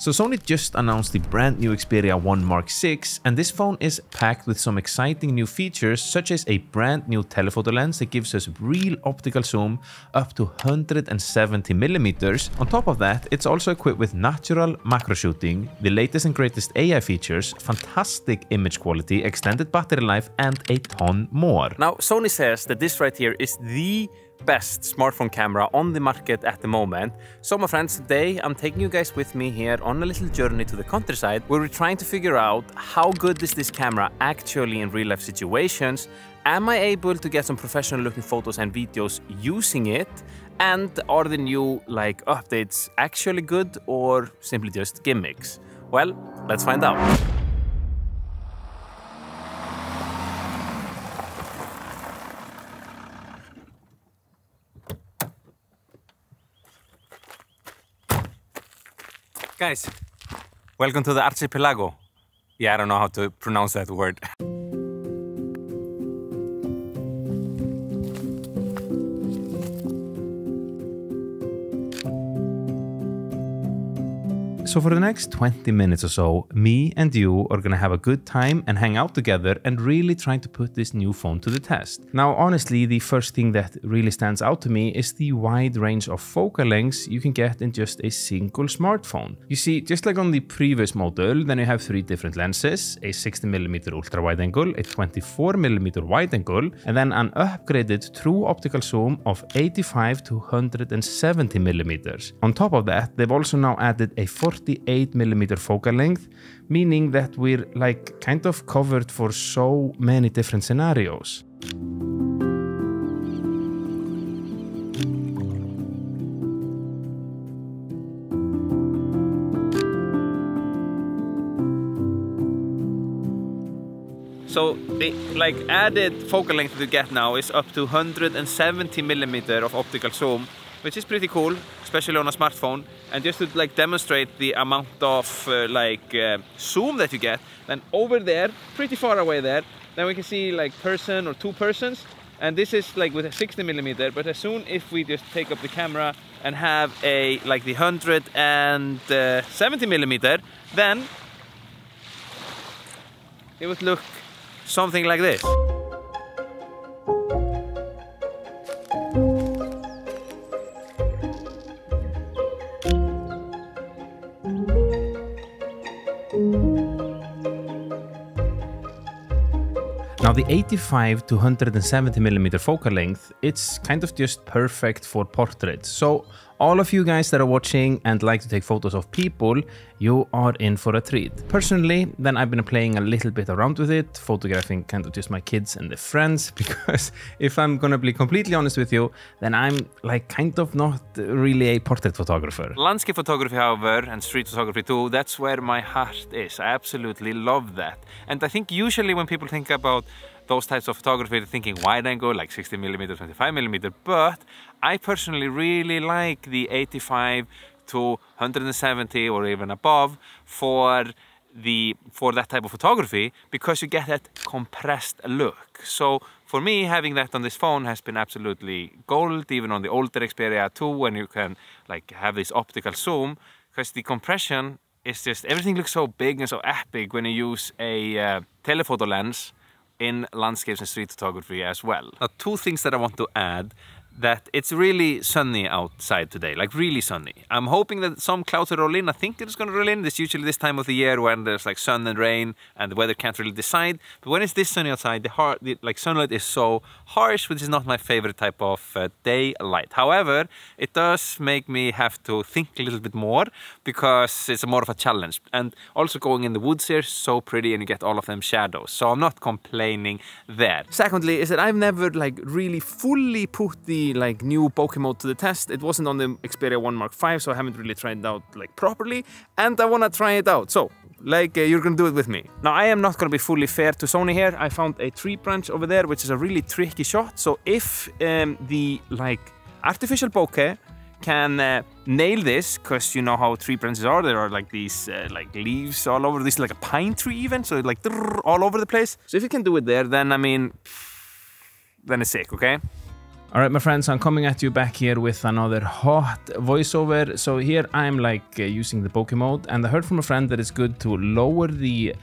So Sony just announced the brand new Xperia 1 Mark VI, and this phone is packed with some exciting new features such as a brand new telephoto lens that gives us real optical zoom up to 170mm. On top of that, it's also equipped with natural macro shooting, the latest and greatest AI features, fantastic image quality, extended battery life, and a ton more. Now, Sony says that this right here is the best smartphone camera on the market at the moment. So my friends, today I'm taking you guys with me here on a little journey to the countryside where we're trying to figure out how good is this camera actually in real life situations. Am I able to get some professional looking photos and videos using it? And are the new updates actually good or simply just gimmicks? Well, let's find out. Guys, welcome to the archipelago. Yeah, I don't know how to pronounce that word. So for the next 20 minutes or so, me and you are gonna have a good time and hang out together and really try to put this new phone to the test. Now, honestly, the first thing that really stands out to me is the wide range of focal lengths you can get in just a single smartphone. You see, just like on the previous model, then you have 3 different lenses, a 60mm ultra wide angle, a 24mm wide angle, and then an upgraded true optical zoom of 85 to 170mm. On top of that, they've also now added a 48mm focal length, meaning that we're kind of covered for so many different scenarios. So the added focal length you get now is up to 170mm of optical zoom, which is pretty cool, especially on a smartphone. And just to demonstrate the amount of zoom that you get, then over there, pretty far away there, then we can see person or 2 persons. And this is with a 60mm, but as soon if we just take up the camera and have a the 170mm, then it would look something like this. Now the 85 to 170mm focal length, it's kind of just perfect for portraits. So all of you guys that are watching and like to take photos of people, you are in for a treat. Personally, then I've been playing a little bit around with it, photographing kind of just my kids and their friends, because if I'm gonna be completely honest with you, then I'm kind of not really a portrait photographer. Landscape photography, however, and street photography too, that's where my heart is. I absolutely love that. And I think usually when people think about those types of photography, they're thinking wide angle, 60mm, 25mm, but I personally really like the 85 to 170 or even above for that type of photography, because you get that compressed look. So for me, having that on this phone has been absolutely gold, even on the older Xperia 2, when you can have this optical zoom, because the compression is just, everything looks so big and so epic when you use a telephoto lens in landscapes and street photography as well. Now, 2 things that I want to add: that it's really sunny outside today, really sunny. I'm hoping that some clouds will roll in. I think it's going to roll in. It's usually this time of the year when there's sun and rain and the weather can't really decide. But when it's this sunny outside, the sunlight is so harsh, which is not my favorite type of daylight. However, it does make me have to think a little bit more, because it's more of a challenge. And also going in the woods here is so pretty, and you get all of them shadows. So I'm not complaining there. Secondly, is that I've never really fully put the new bokeh mode to the test. It wasn't on the Xperia 1 Mark V, so I haven't really tried it out properly, and I want to try it out. So you're gonna do it with me. Now, I am not gonna be fully fair to Sony here. I found a tree branch over there, which is a really tricky shot. So if the artificial bokeh can nail this, because you know how tree branches are, there are these leaves all over, this a pine tree even, so all over the place. So if you can do it there, then I mean, then it's sick, okay? All right, my friends, I'm coming at you back here with another hot voiceover. So here I'm like using the bokeh mode, and I heard from a friend that it's good to lower the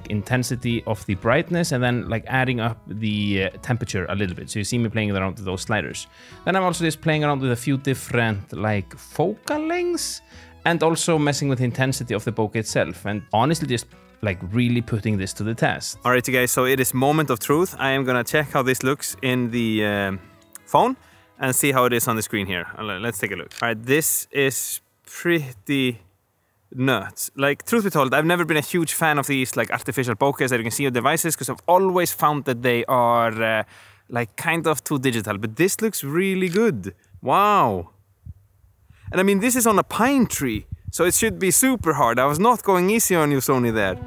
intensity of the brightness and then adding up the temperature a little bit. So you see me playing around with those sliders. Then I'm also just playing around with a few different focal lengths and also messing with the intensity of the bokeh itself. And honestly, just really putting this to the test. All right, you guys, so it is moment of truth. I am gonna check how this looks in the phone and see how it is on the screen here. Let's take a look. All right, this is pretty nuts. Truth be told, I've never been a huge fan of these artificial bokehs that you can see on devices because I've always found that they are kind of too digital, but this looks really good. Wow. And I mean, this is on a pine tree, so it should be super hard. I was not going easy on you, Sony, there.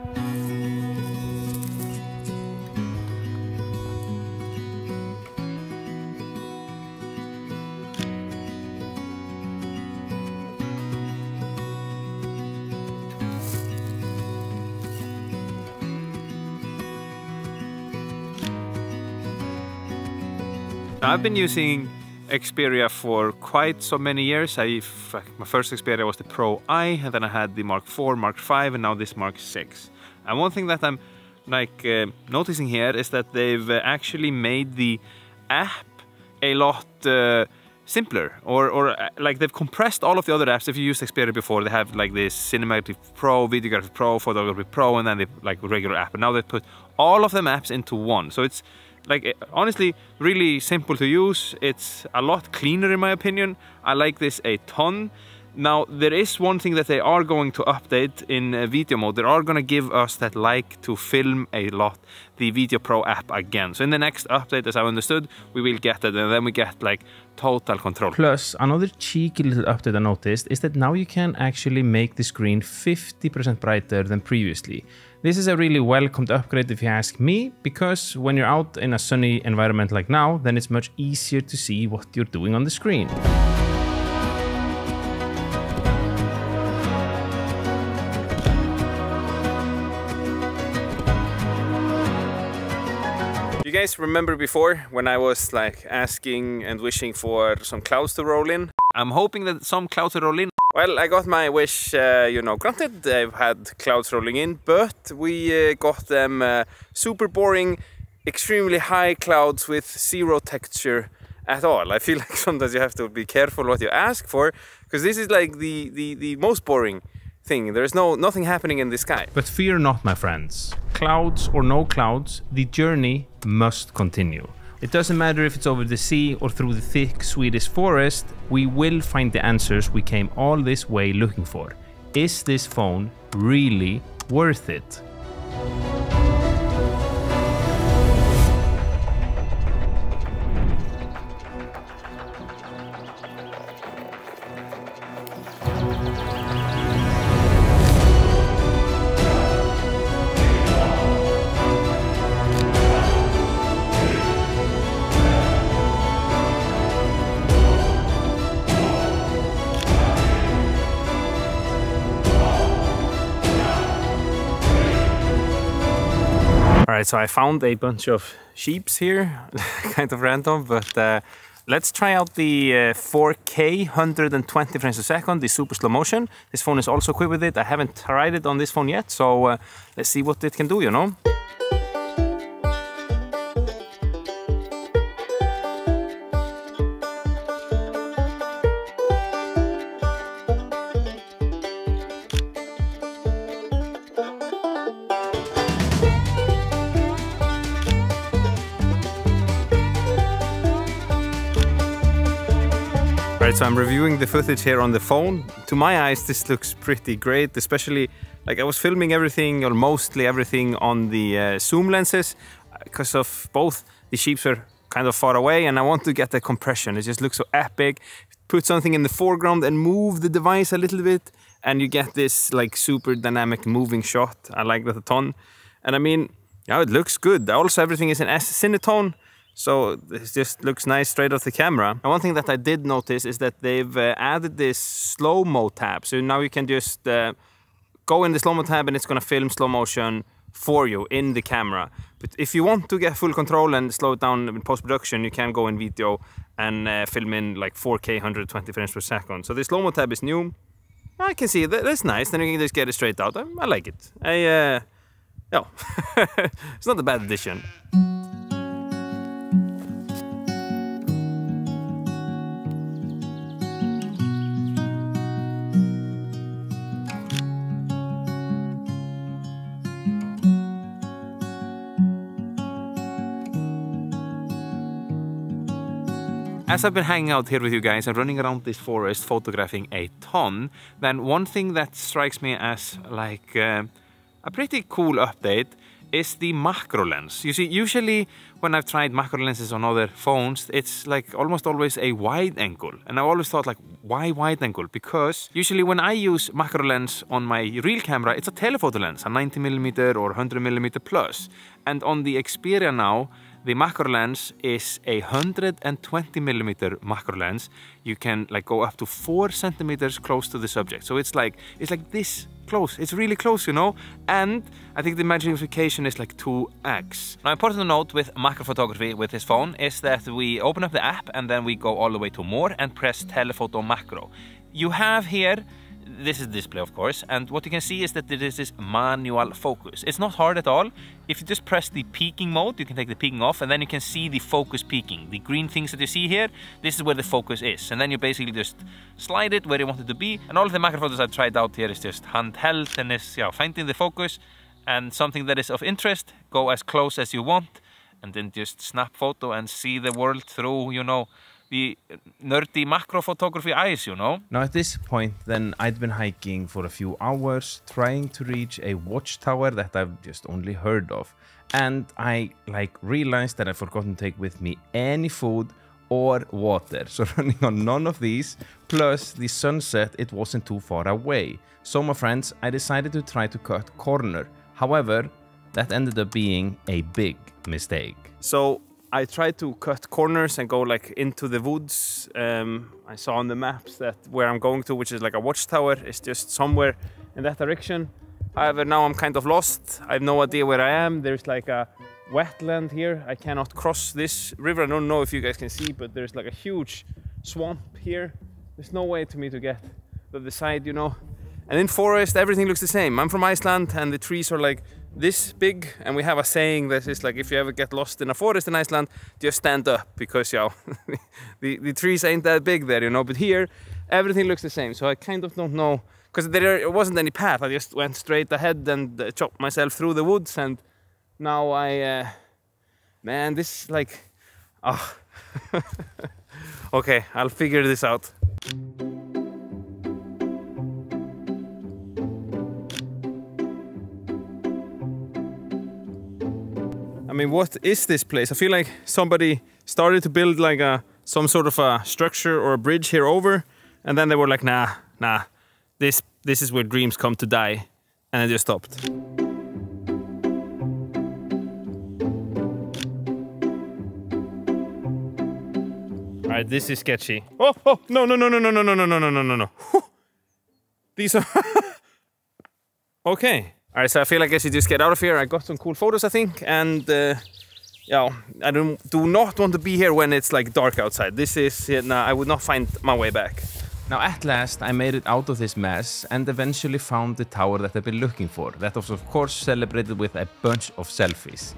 I've been using Xperia for quite so many years. My first Xperia was the Pro I, and then I had the Mark IV, Mark V, and now this Mark VI. And one thing that I'm noticing here is that they've actually made the app a lot simpler, or they've compressed all of the other apps. If you used Xperia before, they have this Cinematic Pro, Videography Pro, Photography Pro, and then they regular app. And now they put all of them apps into one. So it's honestly really simple to use. It's a lot cleaner in my opinion. I like this a ton. Now there is one thing that they are going to update in video mode. They are going to give us that to film a lot the Video Pro app again. So in the next update, as I understood, we will get that, and then we get total control. Plus, another cheeky little update I noticed is that now you can actually make the screen 50% brighter than previously. This is a really welcomed upgrade if you ask me, because when you're out in a sunny environment like now, then it's much easier to see what you're doing on the screen. You guys remember before when I was asking and wishing for some clouds to roll in? I'm hoping that some clouds will roll in. Well, I got my wish, granted. I've had clouds rolling in, but we got them super boring, extremely high clouds with zero texture at all. I feel like sometimes you have to be careful what you ask for, because this is the most boring thing. There's nothing happening in the sky. But fear not, my friends. Clouds or no clouds, the journey must continue. It doesn't matter if it's over the sea or through the thick Swedish forest, we will find the answers we came all this way looking for. Is this phone really worth it? Alright, so I found a bunch of sheeps here, kind of random, but let's try out the 4K 120 frames a second, the super slow motion. This phone is also equipped with it. I haven't tried it on this phone yet, so let's see what it can do, you know? Alright, so I'm reviewing the footage here on the phone. To my eyes, this looks pretty great, especially I was filming everything, or mostly everything, on the zoom lenses, because of both the sheeps were kind of far away and I want to get the compression. It just looks so epic. Put something in the foreground and move the device a little bit and you get this super dynamic moving shot. I like that a ton. And I mean, yeah, it looks good. Also, everything is in Cinetone. So it just looks nice straight off the camera. And one thing that I did notice is that they've added this slow-mo tab. So now you can just go in the slow-mo tab and it's gonna film slow motion for you in the camera. But if you want to get full control and slow it down in post-production, you can go in video and film in like 4K 120 frames per second. So the slow-mo tab is new. I can see that, that's nice, then you can just get it straight out. I like it. Yeah, it's not a bad addition. As I've been hanging out here with you guys and running around this forest photographing a ton, then one thing that strikes me as like a pretty cool update is the macro lens. You see, usually when I've tried macro lenses on other phones, it's like almost always a wide angle. And I always thought like, why wide angle? Because usually when I use macro lens on my real camera, it's a telephoto lens, a 90mm or 100mm plus. And on the Xperia now, the macro lens is a 120mm macro lens. You can like go up to 4 centimeters close to the subject. So it's like this close. It's really close, you know. And I think the magnification is like 2x. Now, important to note with macro photography with this phone is that we open up the app and then we go all the way to more and press telephoto macro. You have here, this is display of course, and what you can see is that this is manual focus. It's not hard at all. If you just press the peaking mode, you can take the peaking off and then you can see the focus peaking. The green things that you see here, this is where the focus is. And then you basically just slide it where you want it to be. And all of the macro photos I've tried out here is just handheld and is finding the focus. And something that is of interest, go as close as you want and then just snap photo and see the world through, you know, the nerdy macro photography eyes, you know. Now at this point then I'd been hiking for a few hours trying to reach a watchtower that I've just only heard of, and I like realized that I forgot to take with me any food or water, so running on none of these, plus the sunset, it wasn't too far away. So my friends, I decided to try to cut corner. However, that ended up being a big mistake. So I tried to cut corners and go like into the woods. I saw on the maps that where I'm going to, which is like a watchtower, is just somewhere in that direction. However, now I'm kind of lost. I have no idea where I am. There's like a wetland here. I cannot cross this river. I don't know if you guys can see, but there's like a huge swamp here. There's no way to me to get to the side, you know. And in forest, everything looks the same. I'm from Iceland and the trees are like this big, and we have a saying that is like, if you ever get lost in a forest in Iceland, just stand up, because the trees ain't that big there, you know. But here everything looks the same, so I kind of don't know, because there wasn't any path. I just went straight ahead and chopped myself through the woods, and now man, this like okay, I'll figure this out. I mean, what is this place? I feel like somebody started to build like some sort of a structure or a bridge here over, and then they were like, nah, this is where dreams come to die, and they just stopped. All right, this is sketchy. Oh, no. These are okay. All right, so I feel like I should just get out of here. I got some cool photos, I think, and yeah, I do not want to be here when it's like dark outside. This is, nah, I would not find my way back. Now at last I made it out of this mess and eventually found the tower that I've been looking for. That was of course celebrated with a bunch of selfies.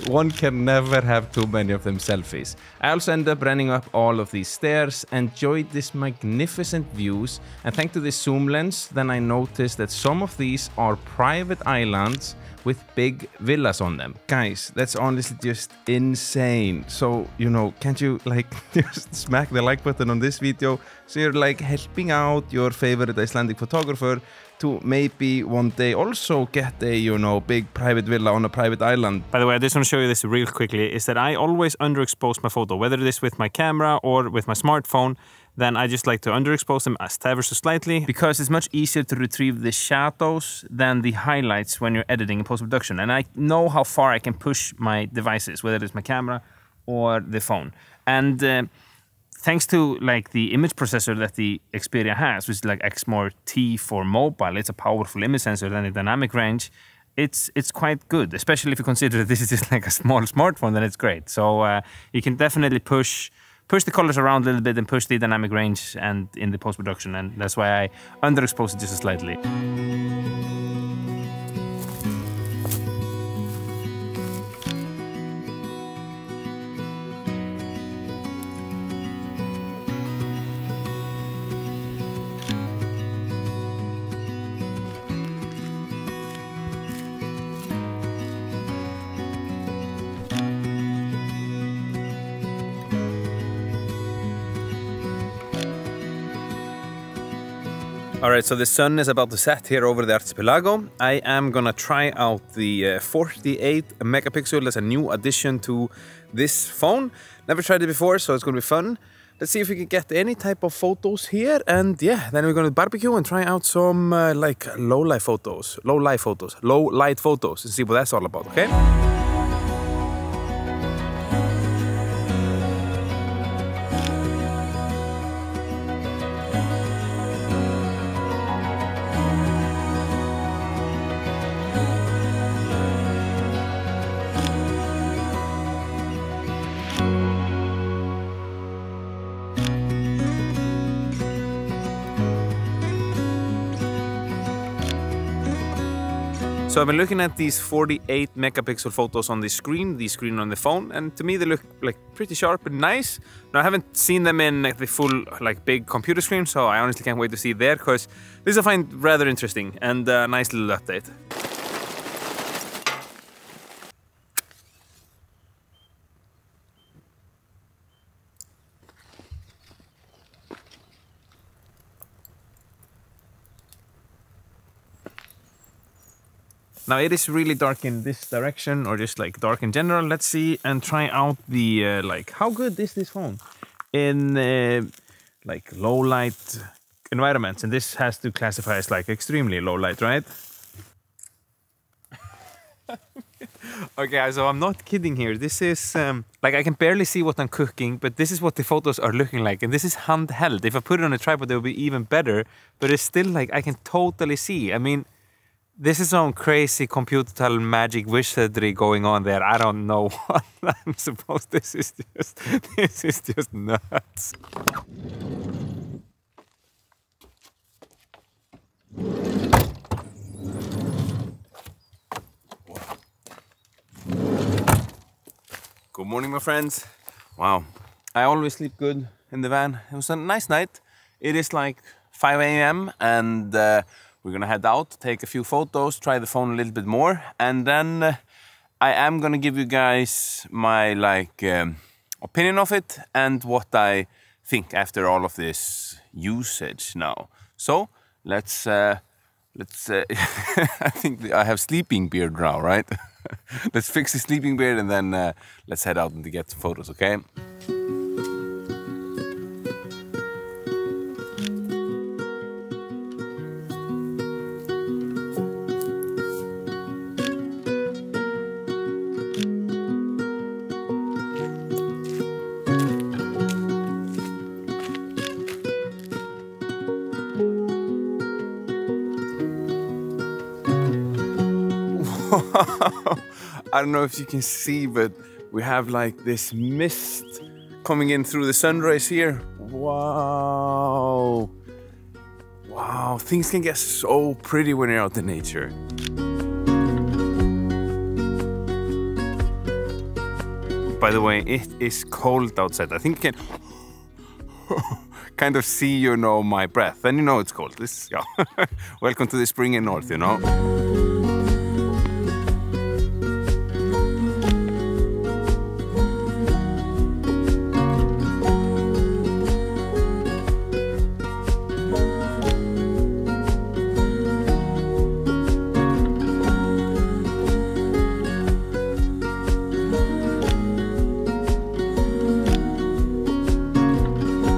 One can never have too many of them selfies. I also ended up running up all of these stairs, enjoyed these magnificent views, and thanks to this zoom lens then I noticed that some of these are private islands with big villas on them. Guys, that's honestly just insane. So, you know, can't you like just smack the like button on this video so you're like helping out your favorite Icelandic photographer to maybe one day also get a, you know, big private villa on a private island. By the way, I just want to show you this real quickly, is that I always underexpose my photo, whether it is with my camera or with my smartphone. Then I just like to underexpose them ever so slightly, because it's much easier to retrieve the shadows than the highlights when you're editing in post-production. And I know how far I can push my devices, whether it's my camera or the phone. And thanks to like the image processor that the Xperia has, which is like X more T for mobile, it's a powerful image sensor than the dynamic range. it's quite good, especially if you consider that this is just like a small smartphone, then it's great. So you can definitely push the colors around a little bit and push the dynamic range and in the post-production, and that's why I underexposed it just slightly. Alright, so the sun is about to set here over the archipelago. I am gonna try out the 48 megapixel as a new addition to this phone. Never tried it before, so it's gonna be fun. Let's see if we can get any type of photos here, and yeah, then we're gonna barbecue and try out some like low light photos, and see what that's all about, okay? So I've been looking at these 48 megapixel photos on the screen on the phone, and to me they look like pretty sharp and nice. Now I haven't seen them in like the full like big computer screen, so I honestly can't wait to see there, because this I find rather interesting and a nice little update. Now it is really dark in this direction, or just like dark in general. Let's see and try out the like how good is this phone in like low light environments, and this has to classify as like extremely low light, right? Okay, so I'm not kidding here. This is like I can barely see what I'm cooking, but this is what the photos are looking like, and this is handheld. If I put it on a tripod, it would be even better, but it's still like I can totally see. I mean, this is some crazy computer magic wizardry going on there. I don't know what I'm supposed. This is just nuts. Good morning, my friends. Wow, I always sleep good in the van. It was a nice night. It is like 5 a.m. and we're gonna head out, take a few photos, try the phone a little bit more, and then I am gonna give you guys my like opinion of it and what I think after all of this usage now. So let's I think I have sleeping beard now, right? Let's fix the sleeping beard and then let's head out and get some photos, okay? I don't know if you can see, but we have like this mist coming in through the sunrise here. Wow. Wow, things can get so pretty when you're out in nature. By the way, it is cold outside. I think you can kind of see, you know, my breath. And you know it's cold. This, yeah. Welcome to the spring in North, you know.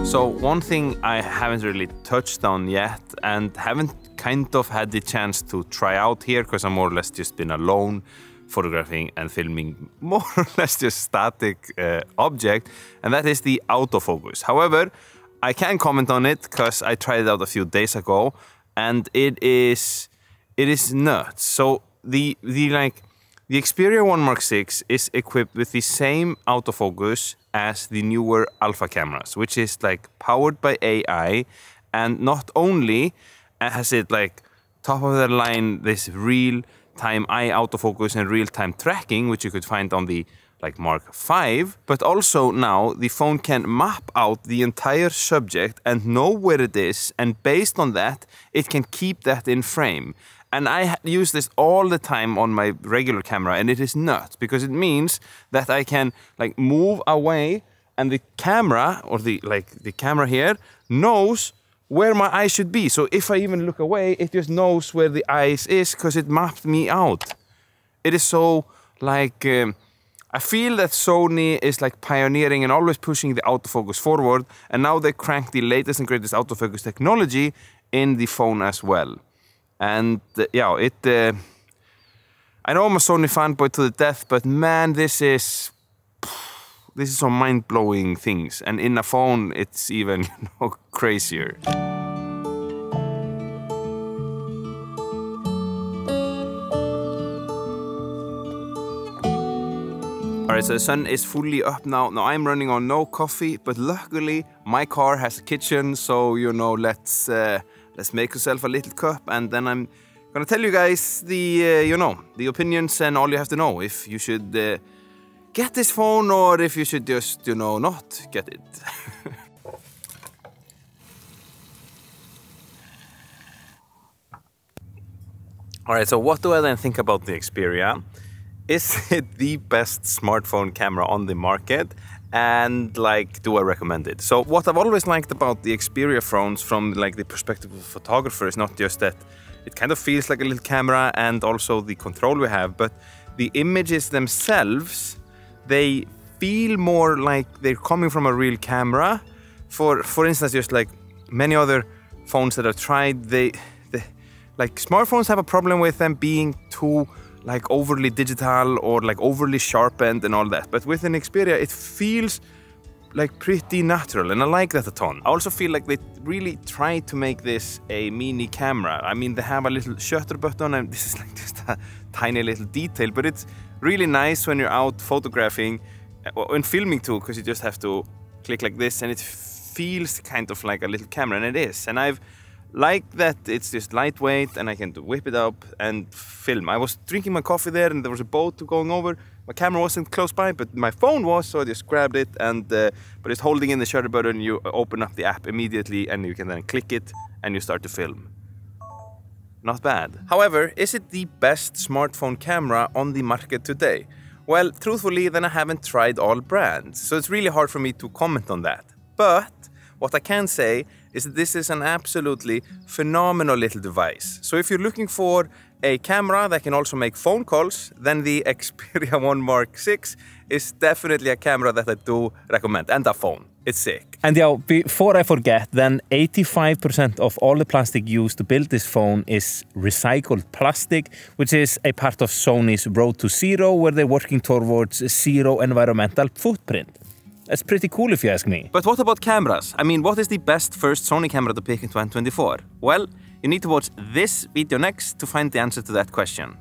So one thing I haven't really touched on yet and haven't kind of had the chance to try out here, because I'm more or less just been alone photographing and filming more or less just static object, and that is the autofocus. However, I can comment on it because I tried it out a few days ago and it is nuts. So the Xperia 1 Mark 6 is equipped with the same autofocus as the newer Alpha cameras, which is like powered by AI, and not only has it like top of the line this real-time eye autofocus and real-time tracking, which you could find on the like Mark 5, but also now the phone can map out the entire subject and know where it is, and based on that it can keep that in frame. And I use this all the time on my regular camera, and it is nuts because it means that I can like move away, and the camera, or the camera here, knows where my eyes should be. So if I even look away, it just knows where the eyes is because it mapped me out. It is so like I feel that Sony is like pioneering and always pushing the autofocus forward, and now they crank the latest and greatest autofocus technology in the phone as well. And yeah, I know I'm a Sony fanboy to the death, but man, this is some mind-blowing things. And in a phone, it's even crazier. Alright, so the sun is fully up now. Now I'm running on no coffee, but luckily my car has a kitchen, so let's make yourself a little cup, and then I'm gonna tell you guys the the opinions and all you have to know if you should get this phone or if you should just not get it. Alright, so what do I then think about the Xperia? Is it the best smartphone camera on the market? And like, do I recommend it? So what I've always liked about the Xperia phones from like the perspective of a photographer is not just that it kind of feels like a little camera and also the control we have, but the images themselves, they feel more like they're coming from a real camera. For instance, just like many other phones that I've tried, like smartphones have a problem with them being too like overly digital or like overly sharpened and all that. But with an Xperia, it feels like pretty natural, and I like that a ton. I also feel like they really try to make this a mini camera. I mean, they have a little shutter button, and this is like just a tiny little detail, but it's really nice when you're out photographing and filming too, because you just have to click like this and it feels kind of like a little camera, and it is. And I've like that it's just lightweight and I can whip it up and film. I was drinking my coffee there and there was a boat going over. My camera wasn't close by, but my phone was, so I just grabbed it, and but it's holding in the shutter button. You open up the app immediately and you can then click it and you start to film. Not bad. However, is it the best smartphone camera on the market today? Well, truthfully, then I haven't tried all brands, so it's really hard for me to comment on that. But what I can say is that this is an absolutely phenomenal little device. So if you're looking for a camera that can also make phone calls, then the Xperia 1 Mark 6 is definitely a camera that I do recommend, and a phone. It's sick. And yeah, before I forget, then 85% of all the plastic used to build this phone is recycled plastic, which is a part of Sony's Road to Zero, where they're working towards zero environmental footprint. That's pretty cool if you ask me. But what about cameras? I mean, what is the best first Sony camera to pick in 2024? Well, you need to watch this video next to find the answer to that question.